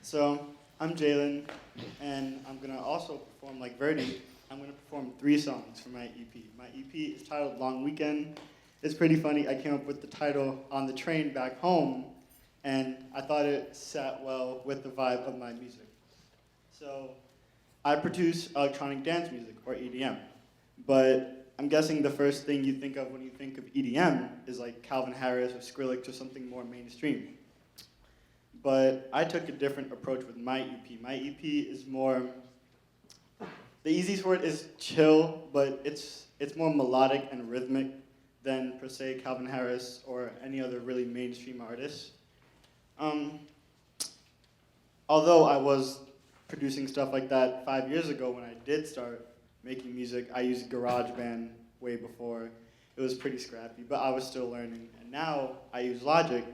So I'm Jaylen, and I'm gonna also perform like Verdi. I'm gonna perform 3 songs for my EP. My EP is titled Long Weekend. It's pretty funny. I came up with the title on the train back home, and I thought it sat well with the vibe of my music. So I produce electronic dance music, or EDM. But I'm guessing the first thing you think of when you think of EDM is like Calvin Harris or Skrillex or something more mainstream. But I took a different approach with my EP. My EP is more, the easiest word is chill, but it's more melodic and rhythmic than per se Calvin Harris or any other really mainstream artist. Um, Although I was producing stuff like that 5 years ago when I did start making music, I used GarageBand way before. It was pretty scrappy, but I was still learning. And now I use Logic,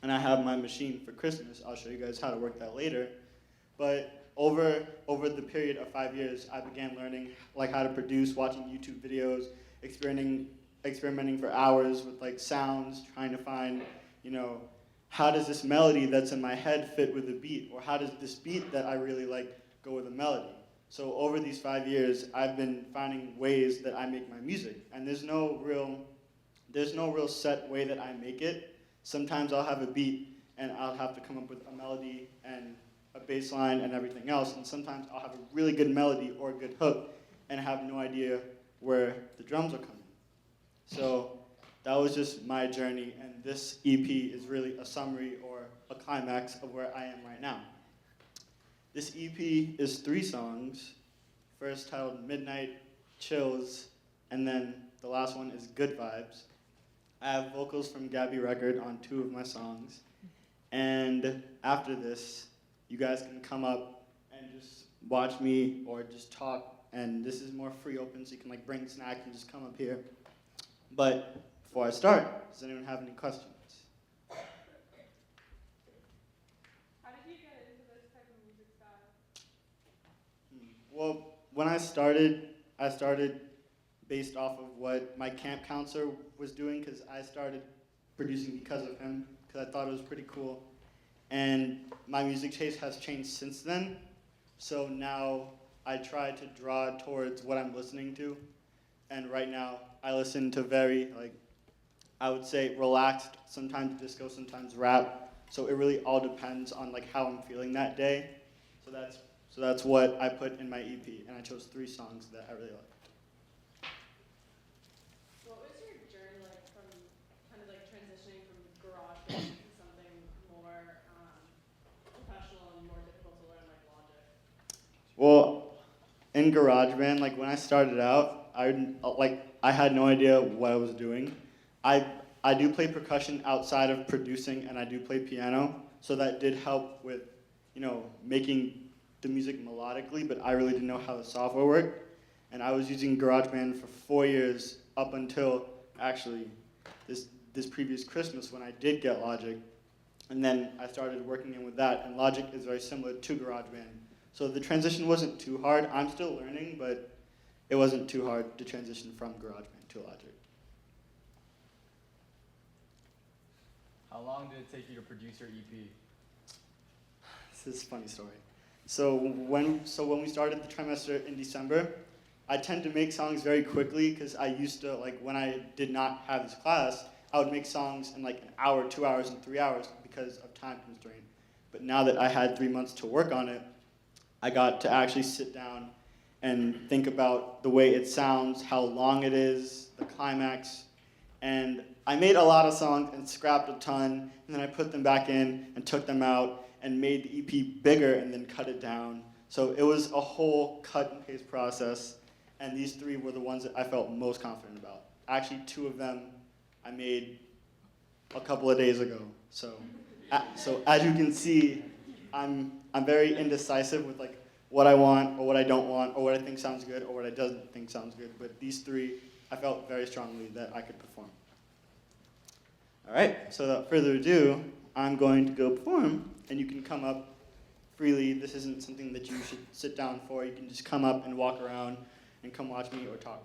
and I have my machine for Christmas. I'll show you guys how to work that later. But over the period of 5 years, I began learning like how to produce, watching YouTube videos, experimenting for hours with like sounds, trying to find, how does this melody that's in my head fit with the beat, or how does this beat that I really like go with a melody? So over these 5 years, I've been finding ways that I make my music, and there's no real set way that I make it. Sometimes I'll have a beat and I'll have to come up with a melody and a bass line and everything else, and sometimes I'll have a really good melody or a good hook and have no idea where the drums are coming. So that was just my journey, and this EP is really a summary or a climax of where I am right now. This EP is 3 songs, first titled Midnight, Chills, and then the last one is Good Vibes. I have vocals from Gabby Record on 2 of my songs, and after this, you guys can come up and just watch me or just talk, and this is more free open, so you can like bring snacks and just come up here. But before I start, does anyone have any questions? How did you get into this type of music style? Well, when I started based off of what my camp counselor was doing, because I started producing because of him, because I thought it was pretty cool. And my music taste has changed since then, so now I try to draw towards what I'm listening to. And right now, I listen to very, I would say relaxed, sometimes disco, sometimes rap. So it really all depends on how I'm feeling that day. So that's what I put in my EP, and I chose 3 songs that I really like. What was your journey like from kind of transitioning from garage band to something more professional and more difficult to learn like Logic? Well, in GarageBand, when I started out, I had no idea what I was doing. I do play percussion outside of producing, and I do play piano, so that did help with, making the music melodically, but I really didn't know how the software worked. And I was using GarageBand for 4 years up until actually this previous Christmas when I did get Logic. And then I started working in with that, and Logic is very similar to GarageBand. So the transition wasn't too hard. I'm still learning, but it wasn't too hard to transition from GarageBand to Logic. How long did it take you to produce your EP? This is a funny story. So when we started the trimester in December, I tend to make songs very quickly because I used to, when I did not have this class, I would make songs in an hour, 2 hours, and 3 hours because of time constraint. But now that I had 3 months to work on it, I got to actually sit down and think about the way it sounds, how long it is, the climax, and I made a lot of songs and scrapped a ton, and then I put them back in and took them out and made the EP bigger and then cut it down. So it was a whole cut and paste process, and these 3 were the ones that I felt most confident about. Actually, 2 of them I made a couple of days ago. So as you can see, I'm very indecisive with what I want or what I don't want or what I think sounds good or what I doesn't think sounds good. But these 3, I felt very strongly that I could perform. All right, so without further ado, I'm going to go perform, and you can come up freely. This isn't something that you should sit down for. You can just come up and walk around and come watch me or talk.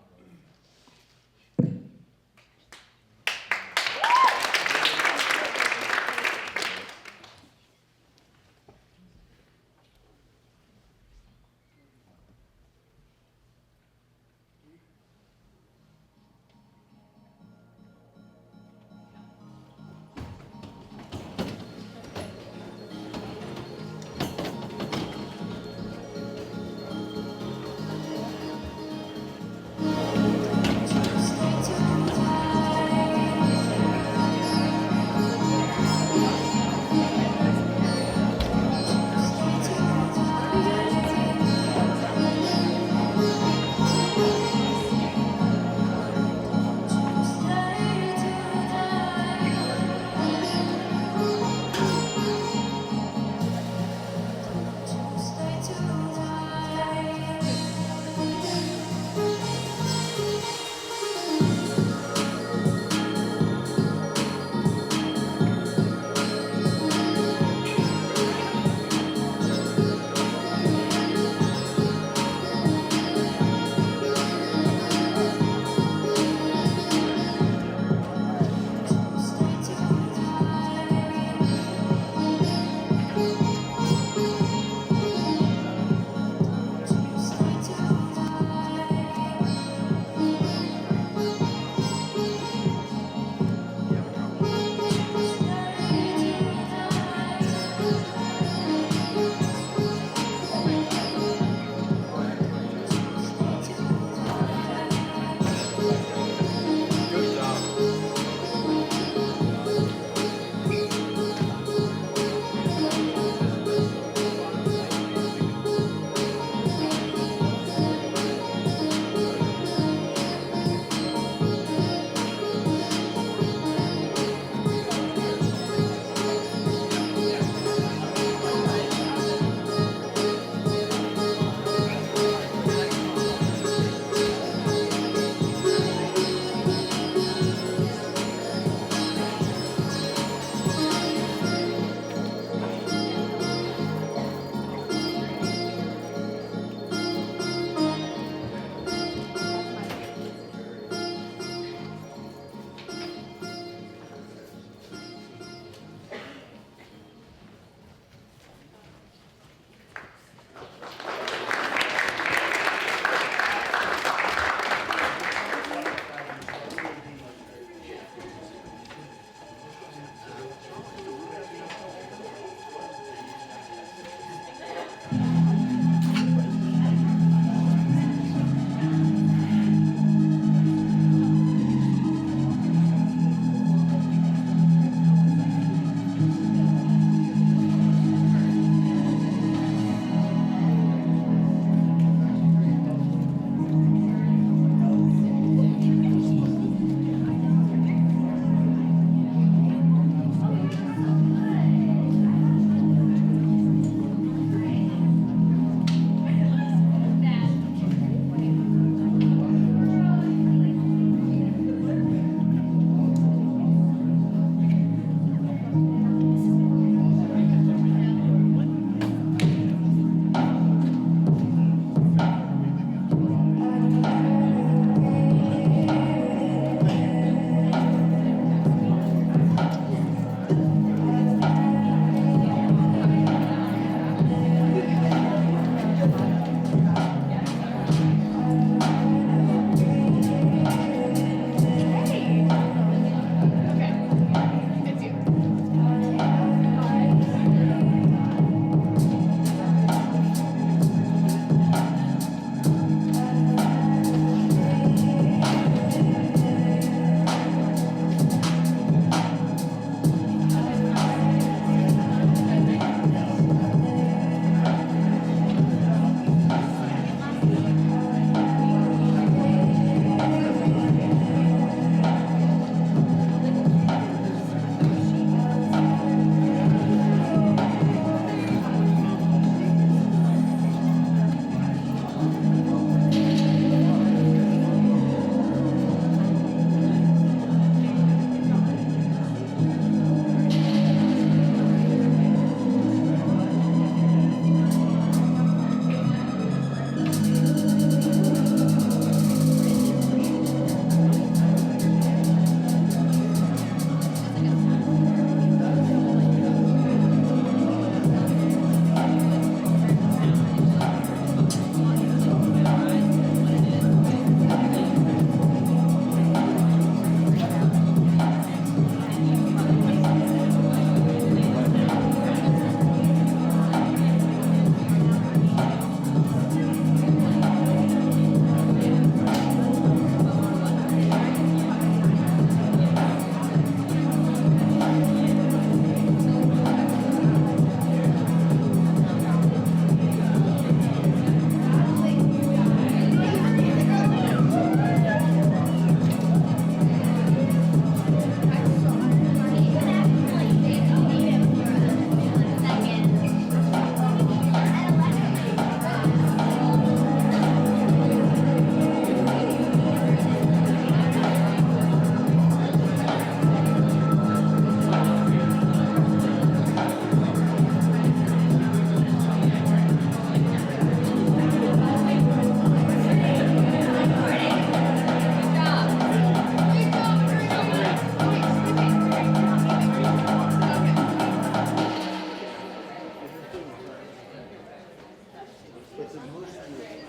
Thank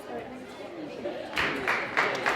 you.